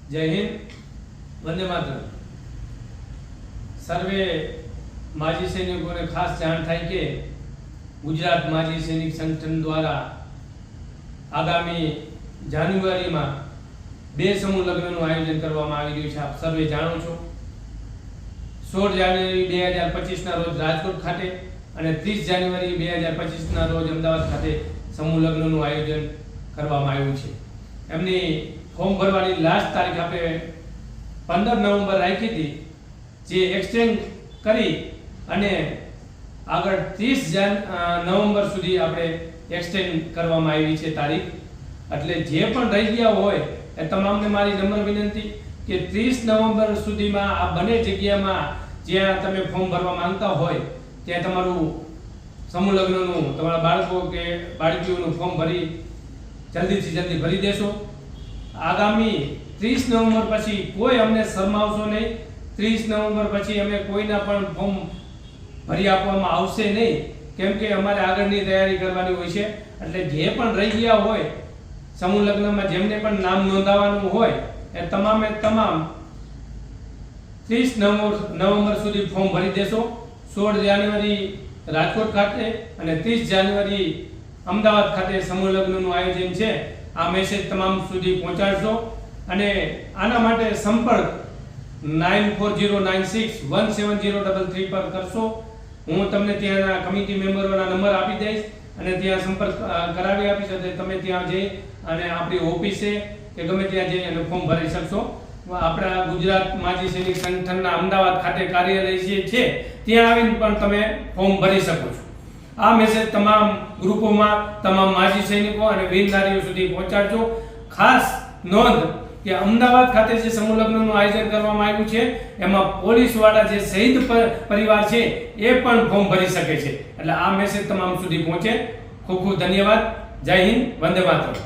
જય હિન્દ, વંદે માતરમ। સર્વે માજી સૈનિકોને ખાસ જાણ થાય કે ગુજરાત માજી સૈનિક સંગઠન દ્વારા આગામી જાન્યુઆરીમાં 2 સમૂહ લગ્નનું આયોજન કરવામાં આવી રહ્યું છે। આપ સર્વે જાણો છો। 16 જાન્યુઆરી 2025 ના રોજ રાજકોટ ખાતે અને 30 જાન્યુઆરી 2025 ના રોજ અમદાવાદ ખાતે સમૂહ લગ્નનું આયોજન કરવામાં આવ્યું છે। એમની ફોર્મ ભરવાની લાસ્ટ તારીખ આપણે 15 નવેમ્બર રાખી હતી, જે એક્સટેન્ડ કરી અને આગળ 30 નવેમ્બર સુધી આપણે એક્સટેન્ડ કરવામાં આવી છે તારીખ। એટલે જે પણ રહી ગયા હોય એ તમામને મારી નમ્ર વિનંતી કે 30 નવેમ્બર સુધીમાં આ બંને જગ્યામાં જ્યાં તમે ફોર્મ ભરવા માંગતા હોય ત્યાં તમારું સમૂહ લગ્નનું તમારા બાળકો કે બાળકીઓનું ફોર્મ ભરી જલ્દીથી જલ્દી ભરી દેશો। આગામી 30 નવેમ્બર પછી કોઈ અમને શરમાવશો નહીં। 30 નવેમ્બર પછી અમે કોઈના પણ ફોર્મ ભરી આપવામાં આવશે નહીં, કેમ કે અમારે આગળની તૈયારી કરવાની હોય છે। એટલે જે પણ રહી ગયા હોય સમૂહ લગ્નમાં જેમને પણ નામ નોંધાવવાનું હોય એ તમામે તમામ 30 નવેમ્બર સુધી ફોર્મ ભરી દેશો। 16 જાન્યુઆરી રાજકોટ ખાતે અને 30 જાન્યુઆરી અમદાવાદ ખાતે સમૂહ લગ્નનું આયોજન છે। આ મેસેજ તમામ સુધી પહોંચાડશો અને આના માટે સંપર્ક 9409617033 પર કરશો। હું તમને ત્યાંના કમિટી મેમ્બરોના નંબર આપી દઈશ અને ત્યાં સંપર્ક કરાવી આપીશ, એટલે તમે ત્યાં જઈ અને આપણી ઓફિસે કે ગમે ત્યાં જઈ અને ફોર્મ ભરી શકશો। આપણા ગુજરાત માજી સૈનિક સંગઠનના અમદાવાદ ખાતે કાર્યાલય છે, ત્યાં આવીને પણ તમે ફોર્મ ભરી શકો છો। આ મેસેજ તમામ ગ્રુપોમાં તમામ માજી સૈનિકો અને વીર નારીઓ સુધી પહોંચાડજો। ખાસ નોંધ કે અમદાવાદ ખાતે જે સમૂહ લગ્નનું આયોજન કરવામાં આવ્યું છે એમાં પોલીસવાળા જે શહીદ પરિવાર છે એ પણ ફોર્મ ભરી શકે છે। એટલે આ મેસેજ તમામ સુધી પહોંચે। ખૂબ ખૂબ ધન્યવાદ। જય હિન્દ, વંદે માતરમ।